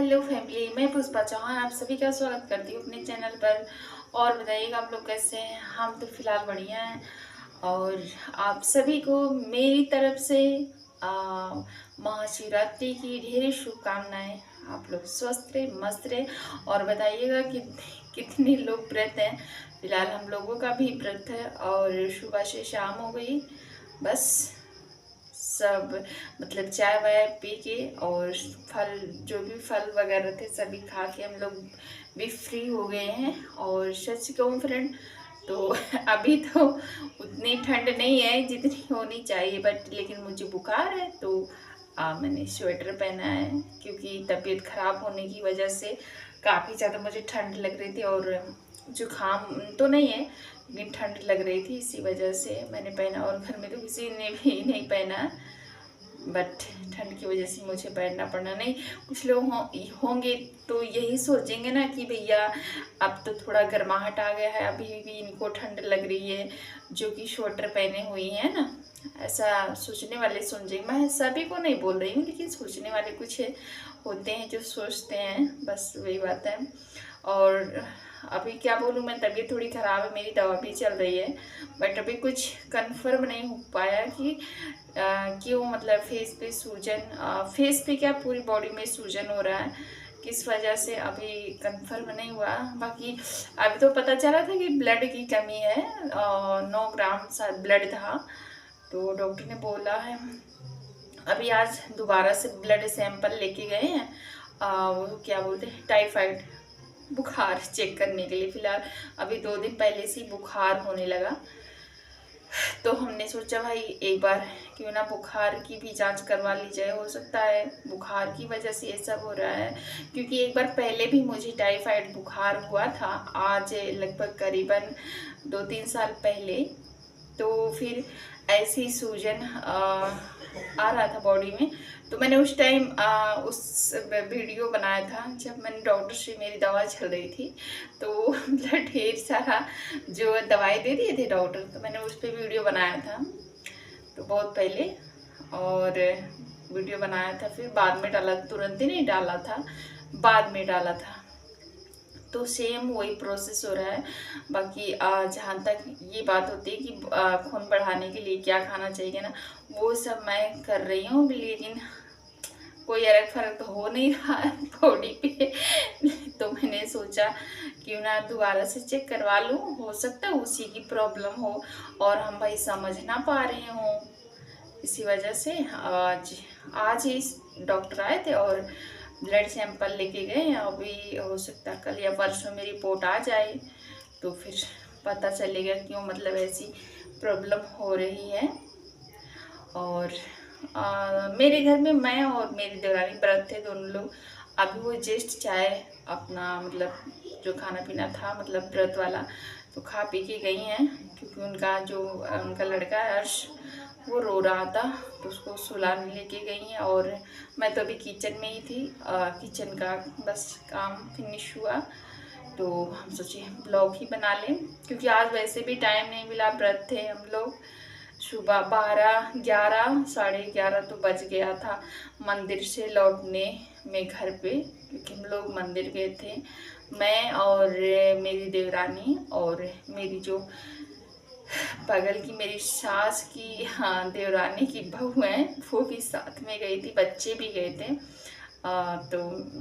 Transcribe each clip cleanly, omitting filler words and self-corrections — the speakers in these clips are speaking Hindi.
हेलो फैमिली, मैं पुष्पा चौहान आप सभी का स्वागत करती हूँ अपने चैनल पर। और बताइएगा आप लोग कैसे हैं। हम तो फिलहाल बढ़िया हैं। और आप सभी को मेरी तरफ से महाशिवरात्रि की ढेर शुभकामनाएं। आप लोग स्वस्थ रहे, मस्त रहे। और बताइएगा कि कितने लोग व्रत हैं। फिलहाल हम लोगों का भी व्रत है और सुबह से शाम हो गई। बस सब मतलब चाय वाय पी के और फल, जो भी फल वगैरह थे सभी खा के हम लोग भी फ्री हो गए हैं। और सच कहूँ फ्रेंड, तो अभी तो उतनी ठंड नहीं है जितनी होनी चाहिए, बट लेकिन मुझे बुखार है तो मैंने स्वेटर पहना है क्योंकि तबीयत ख़राब होने की वजह से काफ़ी ज़्यादा मुझे ठंड लग रही थी। और जुकाम तो नहीं है लेकिन ठंड लग रही थी, इसी वजह से मैंने पहना। और घर में तो किसी ने भी नहीं पहना, बट ठंड की वजह से मुझे पहनना पड़ना। नहीं, कुछ लोग होंगे तो यही सोचेंगे ना कि भैया अब तो थोड़ा गर्माहट आ गया है, अभी भी इनको ठंड लग रही है जो कि स्वेटर पहने हुई है ना। ऐसा सोचने वाले समझेंगे। मैं सभी को नहीं बोल रही हूँ लेकिन सोचने वाले कुछ होते हैं जो सोचते हैं, बस वही बात है। और अभी क्या बोलूँ मैं, तबीयत थोड़ी ख़राब है, मेरी दवा भी चल रही है, बट अभी कुछ कंफर्म नहीं हो पाया कि क्यों, मतलब फेस पे सूजन, फेस पे क्या पूरी बॉडी में सूजन हो रहा है, किस वजह से अभी कंफर्म नहीं हुआ। बाकी अभी तो पता चला था कि ब्लड की कमी है, 9 ग्राम शायद ब्लड था, तो डॉक्टर ने बोला है। अभी आज दोबारा से ब्लड सैंपल लेके गए हैं, वो क्या बोलते हैं, टाइफाइड बुखार चेक करने के लिए। फिलहाल अभी 2 दिन पहले से बुखार होने लगा, तो हमने सोचा भाई एक बार क्यों ना बुखार की भी जांच करवा ली जाए। हो सकता है बुखार की वजह से ये सब हो रहा है, क्योंकि एक बार पहले भी मुझे टाइफाइड बुखार हुआ था, आज लगभग करीबन 2-3 साल पहले। तो फिर ऐसी सूजन आ रहा था बॉडी में, तो मैंने उस टाइम उस वीडियो बनाया था जब मैंने डॉक्टर से मेरी दवा चल रही थी, तो मतलब ढेर सारा जो दवाई दे दिए थे डॉक्टर, तो मैंने उस पर वीडियो बनाया था तो बहुत पहले। और वीडियो बनाया था, फिर बाद में डाला, तुरंत ही नहीं डाला था, बाद में डाला था। तो सेम वही प्रोसेस हो रहा है। बाकी जहाँ तक ये बात होती है कि खून बढ़ाने के लिए क्या खाना चाहिए ना, वो सब मैं कर रही हूँ, लेकिन कोई अलग फर्क तो हो नहीं रहा है बॉडी पे। तो मैंने सोचा क्यों ना दोबारा से चेक करवा लूँ, हो सकता है उसी की प्रॉब्लम हो और हम भाई समझ ना पा रहे हों। इसी वजह से आज ही डॉक्टर आए थे और ब्लड सैंपल लेके गए। अभी हो सकता है कल या परसों में रिपोर्ट आ जाए, तो फिर पता चलेगा क्यों मतलब ऐसी प्रॉब्लम हो रही है। और मेरे घर में मैं और मेरी देवरानी व्रत थे दोनों लोग। अभी वो जस्ट चाय अपना मतलब जो खाना पीना था मतलब व्रत वाला, तो खा पी के गई हैं, क्योंकि उनका लड़का है अर्श, वो रो रहा था, तो उसको सुलाने लेके गई हैं। और मैं तो अभी किचन में ही थी, किचन का बस काम फिनिश हुआ, तो हम सोचे ब्लॉग ही बना लें, क्योंकि आज वैसे भी टाइम नहीं मिला, व्रत थे हम लोग। सुबह 12, 11, साढ़े 11 तो बज गया था मंदिर से लौटने में घर पे, क्योंकि हम लोग मंदिर गए थे, मैं और मेरी देवरानी और मेरी जो बगल की मेरी सास की, हाँ, देवरानी की बहू हैं, वो भी साथ में गई थी, बच्चे भी गए थे। तो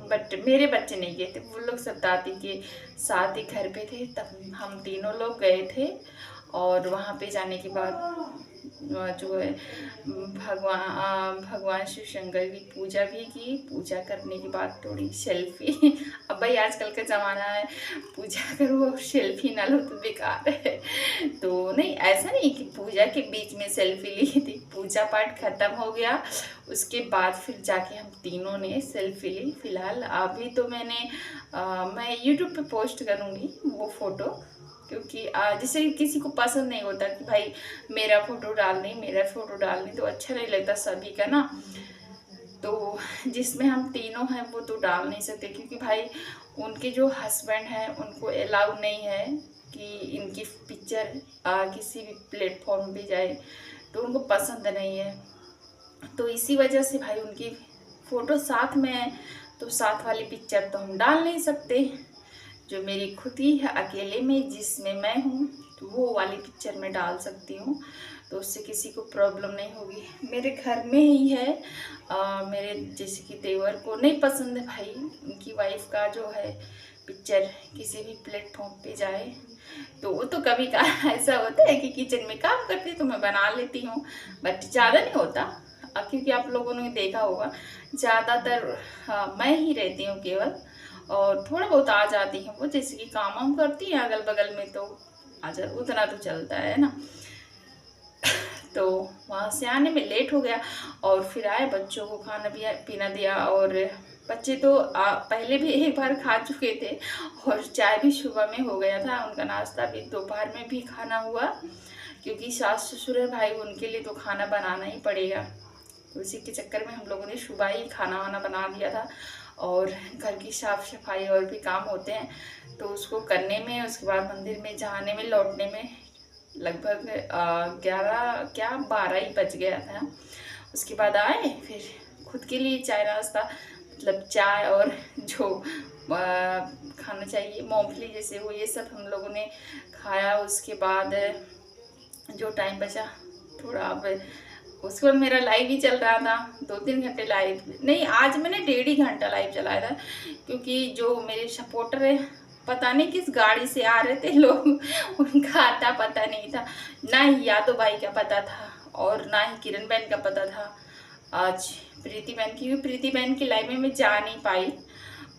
बट मेरे बच्चे नहीं गए थे, वो लोग सब दादी के साथ ही घर पे थे, तब हम तीनों लोग गए थे। और वहाँ पे जाने के बाद जो है भगवान शिव शंकर की पूजा भी की। पूजा करने के बाद थोड़ी सेल्फी अब भाई आजकल का ज़माना है, पूजा करो और सेल्फी ना लो तो बेकार है। तो नहीं, ऐसा नहीं कि पूजा के बीच में सेल्फी ली थी, पूजा पाठ खत्म हो गया उसके बाद फिर जाके हम तीनों ने सेल्फी ली। फिलहाल अभी तो मैं यूट्यूब पे पोस्ट करूँगी वो फ़ोटो, क्योंकि जैसे किसी को पसंद नहीं होता कि भाई मेरा फ़ोटो डालनी तो अच्छा नहीं लगता सभी का ना। तो जिसमें हम तीनों हैं वो तो डाल नहीं सकते, क्योंकि भाई उनके जो हस्बैंड हैं उनको अलाउ नहीं है कि इनकी पिक्चर किसी भी प्लेटफॉर्म पे जाए, तो उनको पसंद नहीं है। तो इसी वजह से भाई उनकी फ़ोटो साथ में है तो साथ वाली पिक्चर तो हम डाल नहीं सकते, जो मेरी खुद ही है अकेले में जिसमें मैं हूँ, तो वो वाली पिक्चर मैं डाल सकती हूँ, तो उससे किसी को प्रॉब्लम नहीं होगी। मेरे घर में ही है, मेरे जैसे कि देवर को नहीं पसंद है भाई, उनकी वाइफ का जो है पिक्चर किसी भी प्लेटफॉर्म पे जाए, तो वो तो कभी का ऐसा होता है कि किचन में काम करती तो मैं बना लेती हूँ, बट ज़्यादा नहीं होता। क्योंकि आप लोगों ने देखा होगा ज़्यादातर मैं ही रहती हूँ केवल, और थोड़ा बहुत आ जाती हैं वो, जैसे कि काम वाम करती हैं अगल बगल में तो आ जा, उतना तो चलता है ना। तो वहाँ से आने में लेट हो गया, और फिर आए, बच्चों को खाना पीना दिया, और बच्चे तो पहले भी एक बार खा चुके थे, और चाय भी सुबह में हो गया था, उनका नाश्ता भी दोपहर में भी खाना हुआ, क्योंकि सास ससुर है भाई, उनके लिए तो खाना बनाना ही पड़ेगा। तो उसी के चक्कर में हम लोगों ने सुबह ही खाना वाना बना दिया था, और घर की साफ़ सफाई और भी काम होते हैं, तो उसको करने में, उसके बाद मंदिर में जाने में, लौटने में लगभग 12 ही बज गया था। उसके बाद आए, फिर खुद के लिए चाय नाश्ता, मतलब चाय और जो खाना चाहिए मूँगफली जैसे वो, ये सब हम लोगों ने खाया। उसके बाद जो टाइम बचा थोड़ा, अब उसके बाद मेरा लाइव ही चल रहा था, 2-3 घंटे लाइव नहीं, आज मैंने 1.5 घंटा लाइव चलाया था, क्योंकि जो मेरे सपोर्टर है पता नहीं किस गाड़ी से आ रहे थे लोग, उनका आता पता नहीं था, ना ही यादव भाई का पता था और ना ही किरण बहन का पता था। आज प्रीति बहन की, प्रीति बहन की लाइव में मैं जा नहीं पाई,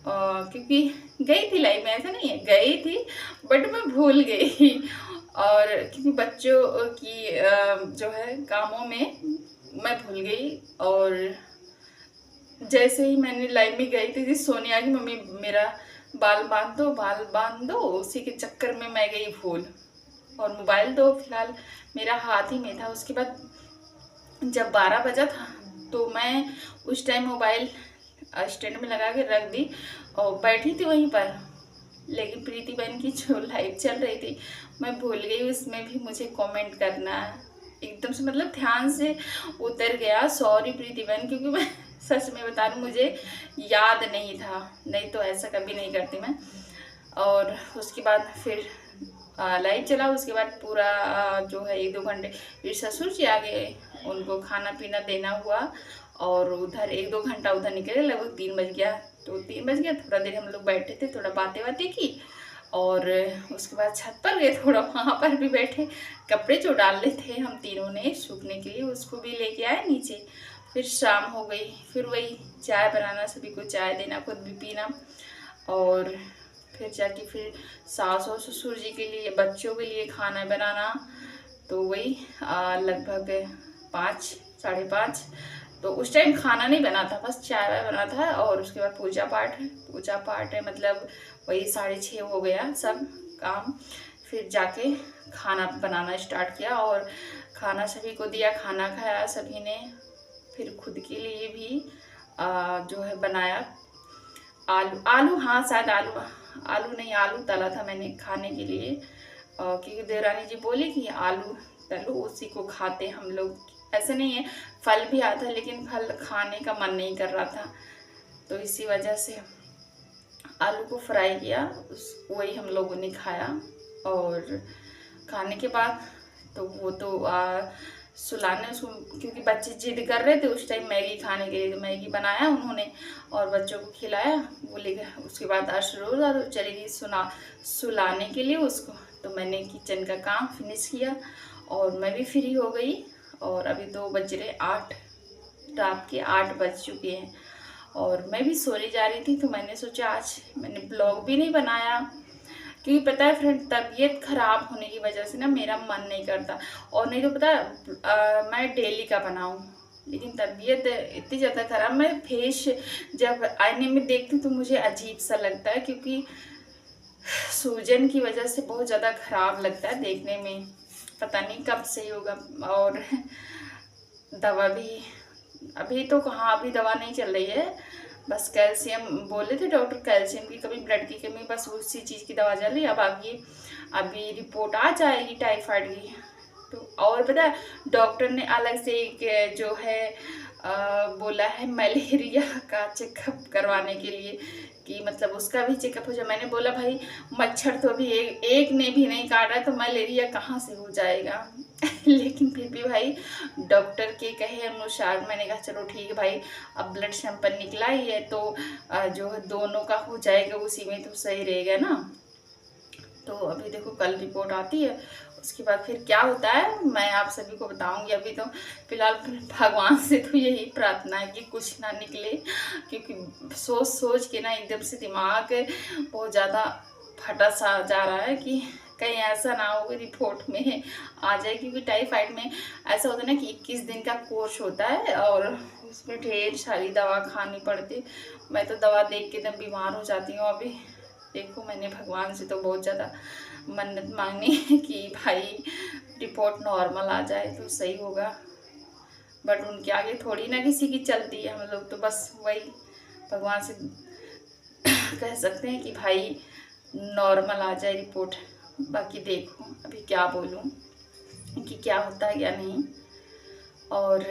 क्योंकि गई थी लाइव में, ऐसा नहीं है गई थी बट मैं भूल गई, और क्योंकि बच्चों की जो है कामों में मैं भूल गई। और जैसे ही मैंने लाइव में गई थी, सोनिया की मम्मी मेरा बाल बांध दो, उसी के चक्कर में मैं गई भूल, और मोबाइल तो फिलहाल मेरा हाथ ही में था। उसके बाद जब 12 बजा था तो मैं उस टाइम मोबाइल स्टैंड में लगा के रख दी और बैठी थी वहीं पर, लेकिन प्रीति बहन की जो लाइव चल रही थी मैं भूल गई, उसमें भी मुझे कमेंट करना एकदम से, मतलब ध्यान से उतर गया। सॉरी प्रीति बहन, क्योंकि मैं सच में बता रही हूँ, मुझे याद नहीं था, नहीं तो ऐसा कभी नहीं करती मैं। और उसके बाद फिर लाइव चला, उसके बाद पूरा जो है 1-2 घंटे फिर ससुर जी आ गए, उनको खाना पीना देना हुआ, और उधर 1-2 घंटा उधर निकले, लगभग 3 बज गया। तो 3 बज गया, थोड़ा देर हम लोग बैठे थे, थोड़ा बातें की, और उसके बाद छत पर गए, थोड़ा वहाँ पर भी बैठे, कपड़े जो डाले थे हम तीनों ने सूखने के लिए उसको भी लेके आए नीचे। फिर शाम हो गई, फिर वही चाय बनाना, सभी को चाय देना, खुद भी पीना, और फिर जाके फिर सास और ससुर जी के लिए, बच्चों के लिए खाना बनाना। तो वही लगभग 5, 5:30, तो उस टाइम खाना नहीं बना था, बस चाय वाय बना था, और उसके बाद पूजा पाठ है, मतलब वही 6:30 हो गया सब काम। फिर जाके खाना बनाना स्टार्ट किया, और खाना सभी को दिया, खाना खाया सभी ने। फिर खुद के लिए भी जो है बनाया आलू, हाँ शायद आलू नहीं, आलू तला था मैंने खाने के लिए, क्योंकि देवरानी जी बोली कि आलू तलो, उसी को खाते हम लोग। ऐसा नहीं है, फल भी आता है, लेकिन फल खाने का मन नहीं कर रहा था, तो इसी वजह से आलू को फ्राई किया, वही हम लोगों ने खाया। और खाने के बाद तो वो तो सुलाने उसको, क्योंकि बच्चे जिद कर रहे थे उस टाइम मैगी खाने के लिए, तो मैगी बनाया उन्होंने और बच्चों को खिलाया, वो ले गए। उसके बाद रोज़ चली गई सुलाने के लिए उसको, तो मैंने किचन का काम फिनिश किया और मैं भी फ्री हो गई। और अभी 2 बज रहे 8, रात के 8 बज चुके हैं, और मैं भी सोने जा रही थी, तो मैंने सोचा आज मैंने ब्लॉग भी नहीं बनाया, क्योंकि पता है फ्रेंड, तबीयत ख़राब होने की वजह से ना मेरा मन नहीं करता, और नहीं तो पता मैं डेली का बनाऊँ, लेकिन तबीयत इतनी ज़्यादा ख़राब, मैं फेस जब आईने में देखती हूँ तो मुझे अजीब सा लगता है, क्योंकि सूजन की वजह से बहुत ज़्यादा ख़राब लगता है देखने में, पता नहीं कब सही होगा। और दवा भी अभी तो कहाँ, अभी दवा नहीं चल रही है, बस कैल्शियम बोले थे डॉक्टर, कैल्शियम की कमी, ब्लड की कमी, बस उसी चीज़ की दवा चल रही है। अब आगे अभी रिपोर्ट आ जाएगी टाइफाइड की, तो और पता है डॉक्टर ने अलग से एक जो है बोला है मलेरिया का चेकअप करवाने के लिए, कि मतलब उसका भी चेकअप हो जाए। मैंने बोला भाई मच्छर तो अभी एक ने भी नहीं काटा तो मलेरिया कहाँ से हो जाएगा। लेकिन फिर भी भाई डॉक्टर के कहे अनुसार मैंने कहा चलो ठीक है भाई, अब ब्लड सैंपल निकला ही है तो जो है दोनों का हो जाएगा, उसी में तो सही रहेगा ना। तो अभी देखो कल रिपोर्ट आती है, उसके बाद फिर क्या होता है मैं आप सभी को बताऊंगी। अभी तो फिलहाल भगवान से तो यही प्रार्थना है कि कुछ ना निकले, क्योंकि सोच सोच के ना एकदम से दिमाग बहुत ज़्यादा फटा सा जा रहा है कि कहीं ऐसा ना हो रिपोर्ट में आ जाए। क्योंकि टाइफाइड में ऐसा होता है ना कि 21 दिन का कोर्स होता है और उसमें ढेर सारी दवा खानी पड़ती। मैं तो दवा देख के एकदम बीमार हो जाती हूँ। अभी देखो मैंने भगवान से तो बहुत ज़्यादा मन्नत मांगनी है कि भाई रिपोर्ट नॉर्मल आ जाए तो सही होगा, बट उनके आगे थोड़ी ना किसी की चलती है। हम लोग तो बस वही भगवान से कह सकते हैं कि भाई नॉर्मल आ जाए रिपोर्ट। बाकी देखो अभी क्या बोलूँ कि क्या होता है क्या नहीं। और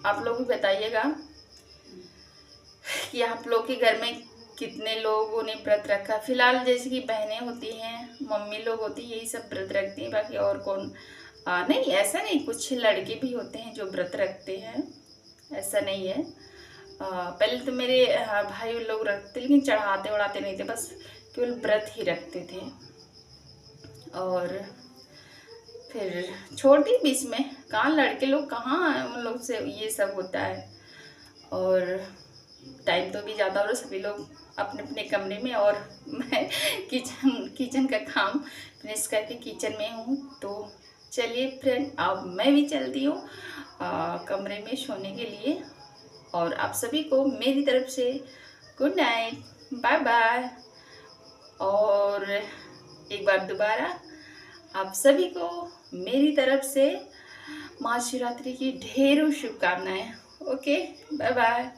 आप लोग भी बताइएगा कि आप लोग के घर में कितने लोगों ने व्रत रखा। फिलहाल जैसे कि बहनें होती हैं, मम्मी लोग होती हैं, यही सब व्रत रखती हैं। बाकी और कौन नहीं, ऐसा नहीं, कुछ लड़के भी होते हैं जो व्रत रखते हैं, ऐसा नहीं है। पहले तो मेरे भाई लोग रखते, लेकिन चढ़ाते उड़ाते नहीं थे, बस केवल व्रत ही रखते थे। और फिर छोड़ दी बीच में, कहाँ लड़के लोग कहाँ उन लोग से ये सब होता है। और टाइम तो भी ज़्यादा हो रहा, सभी लोग अपने अपने कमरे में, और मैं किचन का काम फिनिश करके किचन में हूँ। तो चलिए फ्रेंड अब मैं भी चलती हूँ कमरे में सोने के लिए। और आप सभी को मेरी तरफ से गुड नाइट, बाय बाय। और एक बार दोबारा आप सभी को मेरी तरफ से महाशिवरात्रि की ढेरों शुभकामनाएं। Okay, bye bye.